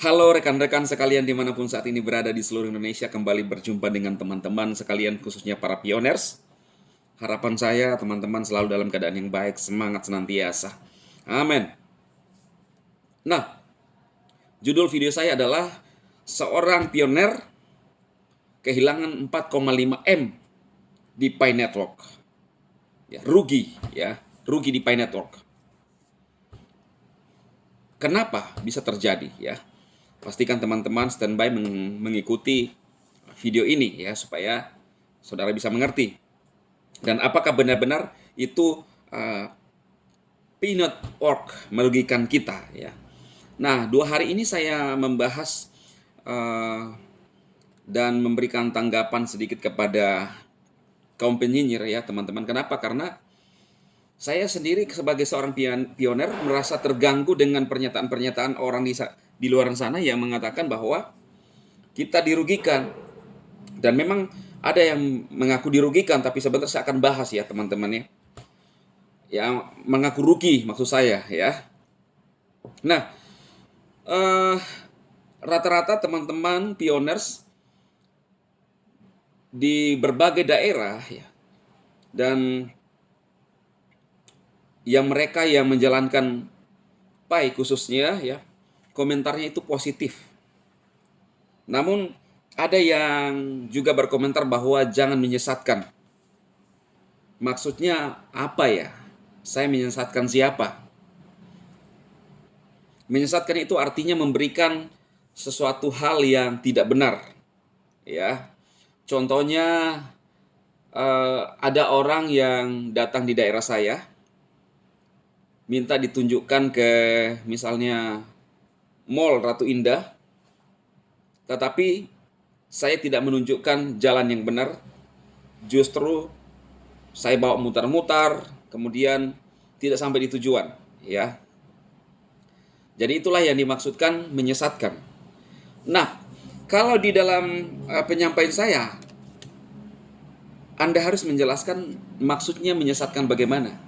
Halo rekan-rekan sekalian dimanapun saat ini berada di seluruh Indonesia, kembali berjumpa dengan teman-teman sekalian khususnya para pioners. Harapan saya teman-teman selalu dalam keadaan yang baik, semangat senantiasa. Amin. Nah, judul video saya adalah seorang pioner kehilangan 4,5 M di Pi Network. Rugi di Pi Network. Kenapa bisa terjadi ya? Pastikan teman-teman standby mengikuti video ini ya supaya saudara bisa mengerti. Dan apakah benar-benar itu Pi Network merugikan kita ya? Nah, 2 hari ini saya membahas dan memberikan tanggapan sedikit kepada kaum penyinyir ya teman-teman. Kenapa? Karena saya sendiri sebagai seorang pioner merasa terganggu dengan pernyataan-pernyataan orang di luar sana yang mengatakan bahwa kita dirugikan. Dan memang ada yang mengaku dirugikan, tapi sebentar saya akan bahas ya teman-teman ya. Yang mengaku rugi maksud saya ya. Nah, rata-rata teman-teman pioners di berbagai daerah ya, dan yang mereka yang menjalankan Pi khususnya ya, komentarnya itu positif. Namun ada yang juga berkomentar bahwa jangan menyesatkan. Maksudnya apa ya? Saya menyesatkan siapa? Menyesatkan itu artinya memberikan sesuatu hal yang tidak benar. Ya. Contohnya ada orang yang datang di daerah saya minta ditunjukkan ke misalnya Mall Ratu Indah, tetapi saya tidak menunjukkan jalan yang benar, justru saya bawa mutar-mutar, kemudian tidak sampai di tujuan, ya. Jadi itulah yang dimaksudkan menyesatkan. Nah, kalau di dalam penyampaian saya, Anda harus menjelaskan maksudnya menyesatkan bagaimana.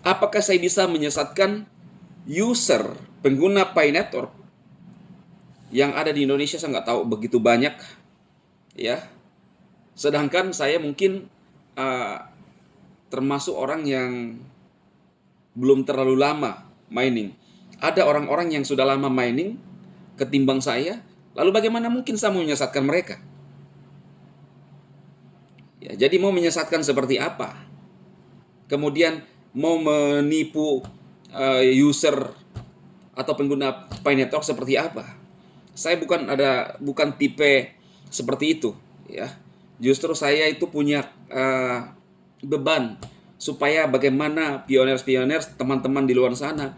Apakah saya bisa menyesatkan user, pengguna Pi Network yang ada di Indonesia? Saya nggak tahu begitu banyak, ya. Sedangkan saya mungkin termasuk orang yang belum terlalu lama mining. Ada orang-orang yang sudah lama mining ketimbang saya, lalu bagaimana mungkin saya mau menyesatkan mereka? Ya, jadi mau menyesatkan seperti apa? Kemudian mau menipu user atau pengguna Pi Network seperti apa? Saya bukan tipe seperti itu, ya. Justru saya itu punya beban supaya bagaimana pioners teman-teman di luar sana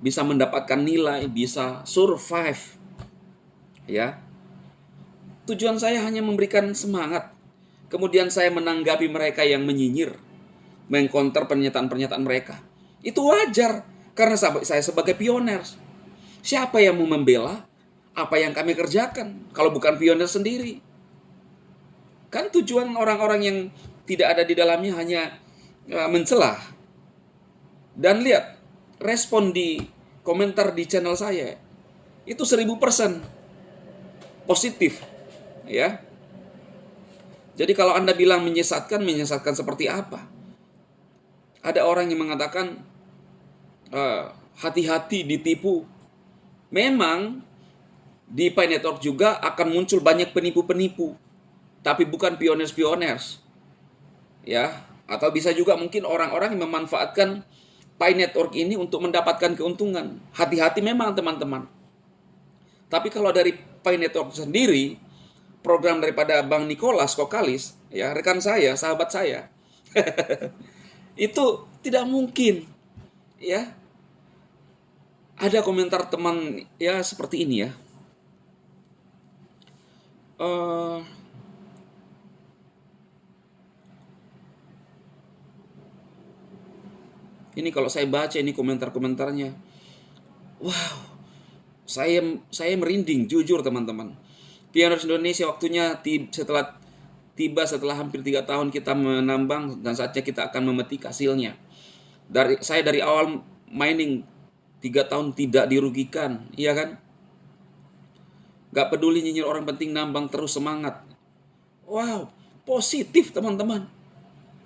bisa mendapatkan nilai, bisa survive, ya. Tujuan saya hanya memberikan semangat. Kemudian saya menanggapi mereka yang menyinyir, mengcounter pernyataan-pernyataan mereka. Itu wajar karena saya sebagai pioner. Siapa yang mau membela apa yang kami kerjakan kalau bukan pioner sendiri? Kan tujuan orang-orang yang tidak ada di dalamnya hanya mencela. Dan lihat respon di komentar di channel saya itu 1000% positif, ya. Jadi kalau Anda bilang menyesatkan seperti apa? Ada orang yang mengatakan hati-hati ditipu. Memang di Pi Network juga akan muncul banyak penipu-penipu, tapi bukan pioners, ya. Atau bisa juga mungkin orang-orang yang memanfaatkan Pi Network ini untuk mendapatkan keuntungan. Hati-hati memang teman-teman. Tapi kalau dari Pi Network sendiri, program daripada Bang Nicholas Kokalis, ya, rekan saya, sahabat saya, itu tidak mungkin, ya. Ada komentar teman ya seperti ini ya. Ini kalau saya baca ini komentar-komentarnya, wow, saya merinding jujur teman-teman. Pioners Indonesia waktunya setelah hampir 3 tahun kita menambang dan saatnya kita akan memetik hasilnya. Saya dari awal mining 3 tahun tidak dirugikan, iya kan? Gak peduli nyinyir orang, penting nambang terus, semangat. Wow, positif teman-teman.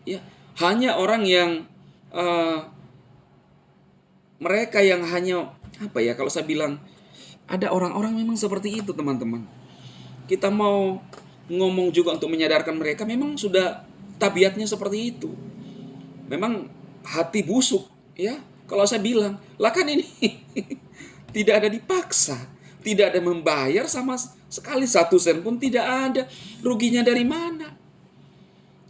Ya, hanya orang yang mereka yang hanya apa ya, kalau saya bilang ada orang-orang memang seperti itu teman-teman. Kita mau ngomong juga untuk menyadarkan mereka, memang sudah tabiatnya seperti itu. Memang hati busuk ya. Kalau saya bilang, lah kan ini tidak ada dipaksa, tidak ada membayar sama sekali, 1 sen pun tidak ada. Ruginya dari mana?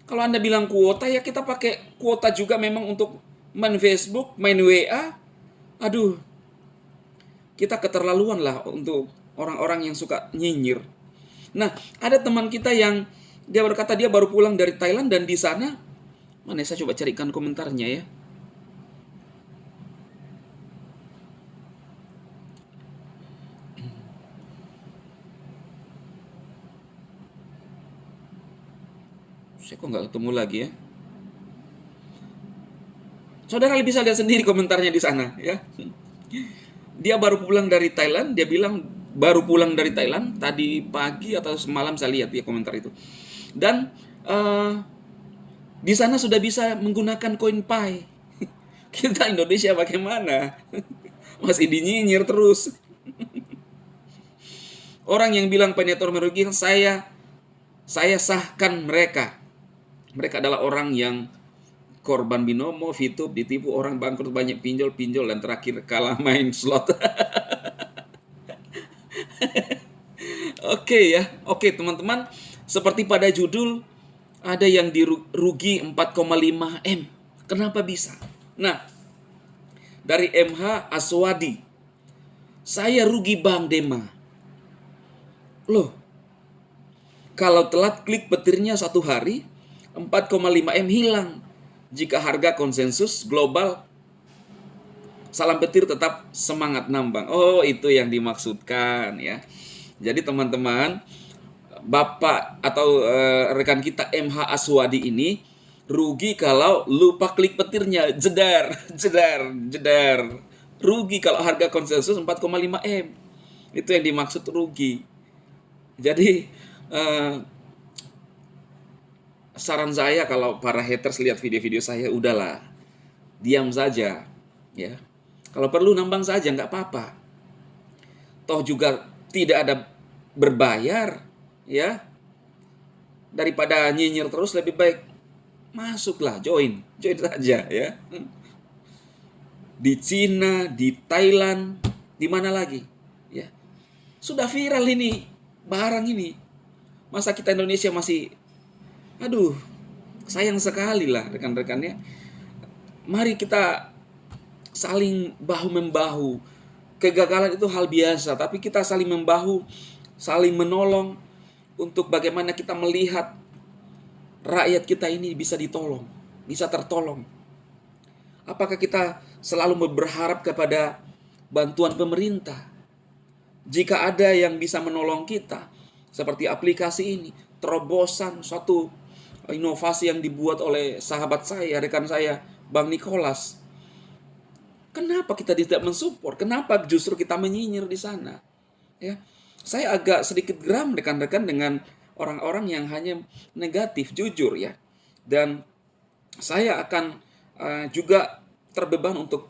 Kalau Anda bilang kuota, ya kita pakai kuota juga memang untuk main Facebook, main WA. Aduh, kita keterlaluan lah untuk orang-orang yang suka nyinyir. Nah, ada teman kita yang dia berkata dia baru pulang dari Thailand, dan di sana, mana saya coba carikan komentarnya ya. Saya kok nggak ketemu lagi ya. Saudara bisa lihat sendiri komentarnya di sana ya. Dia baru pulang dari Thailand, dia bilang baru pulang dari Thailand tadi pagi atau semalam, saya lihat ya komentar itu. Dan di sana sudah bisa menggunakan koin Pi. Kita Indonesia bagaimana? Masih dinyinyir terus. Orang yang bilang Paynetor merugikan, saya sahkan mereka. Mereka adalah orang yang korban binomo, VTube, ditipu, orang bangkrut, banyak pinjol, dan terakhir kalah main slot. Oke ya, oke teman-teman. Seperti pada judul, ada yang dirugi 4,5 M. Kenapa bisa? Nah, dari MH Aswadi, saya rugi Bang Dema. Loh, kalau telat klik petirnya 1 hari, 4,5 M hilang. Jika harga konsensus global, salam petir tetap semangat nambang. Oh, itu yang dimaksudkan ya. Jadi teman-teman, Bapak atau rekan kita MH Aswadi ini rugi kalau lupa klik petirnya. Jedar. Rugi kalau harga konsensus 4,5 M. Itu yang dimaksud rugi. Jadi saran saya kalau para haters lihat video-video saya, udahlah, diam saja ya. Kalau perlu nambang saja, nggak apa-apa. Toh juga tidak ada berbayar ya. Daripada nyinyir terus, lebih baik masuklah, join saja ya. Di Cina, di Thailand, di mana lagi ya. Sudah viral ini barang ini. Masa kita Indonesia masih, aduh, sayang sekali lah rekan-rekannya. Mari kita saling bahu-membahu. Kegagalan itu hal biasa, tapi kita saling membahu, saling menolong untuk bagaimana kita melihat rakyat kita ini bisa ditolong, bisa tertolong. Apakah kita selalu berharap kepada bantuan pemerintah? Jika ada yang bisa menolong kita, seperti aplikasi ini, terobosan suatu inovasi yang dibuat oleh sahabat saya, rekan saya, Bang Nicholas. Kenapa kita tidak mensupport? Kenapa justru kita menyinyir di sana? Ya, saya agak sedikit geram rekan-rekan dengan orang-orang yang hanya negatif, jujur ya. Dan saya akan juga terbeban untuk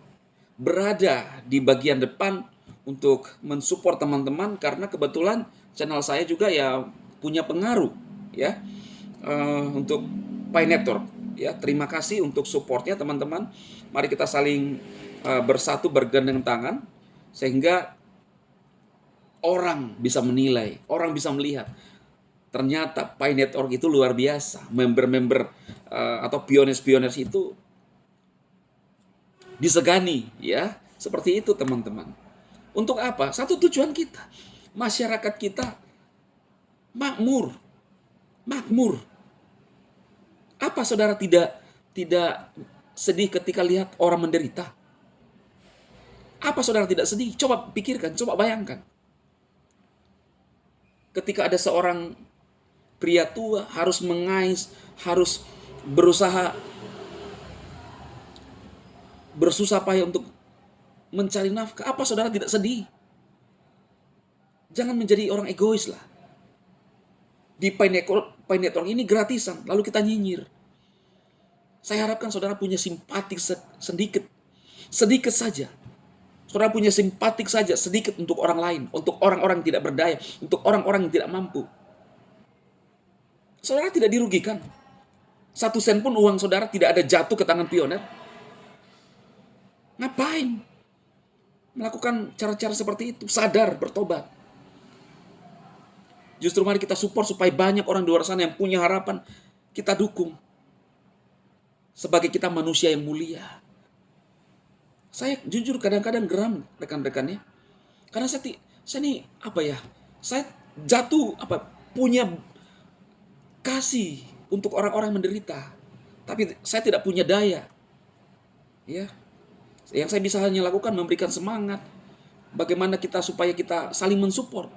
berada di bagian depan untuk mensupport teman-teman, karena kebetulan channel saya juga ya punya pengaruh ya untuk Pi Network ya. Terima kasih untuk supportnya teman-teman. Mari kita saling bersatu, bergandeng tangan, sehingga orang bisa menilai, orang bisa melihat ternyata Pi Network itu luar biasa. Member-member atau pioner-pioner itu disegani ya. Seperti itu teman-teman. Untuk apa? Satu tujuan kita, masyarakat kita makmur. Apa saudara tidak sedih ketika lihat orang menderita? Apa saudara tidak sedih? Coba pikirkan, coba bayangkan. Ketika ada seorang pria tua harus mengais, harus berusaha bersusah payah untuk mencari nafkah, apa saudara tidak sedih? Jangan menjadi orang egois lah. Di Pi Network ini gratisan, lalu kita nyinyir. Saya harapkan saudara punya simpatik sedikit. Sedikit saja. Saudara punya simpatik saja sedikit untuk orang lain, untuk orang-orang yang tidak berdaya, untuk orang-orang yang tidak mampu. Saudara tidak dirugikan. 1 sen pun uang saudara tidak ada jatuh ke tangan pioner. Ngapain melakukan cara-cara seperti itu? Sadar, bertobat. Justru mari kita support supaya banyak orang di luar sana yang punya harapan. Kita dukung. Sebagai kita manusia yang mulia. Saya jujur kadang-kadang geram rekan-rekannya. Karena saya ini saya jatuh punya kasih untuk orang-orang menderita. Tapi saya tidak punya daya. Ya. Yang saya bisa hanya lakukan memberikan semangat. Bagaimana supaya kita saling mensupport.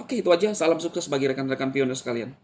Oke, itu aja. Salam sukses bagi rekan-rekan pioner sekalian.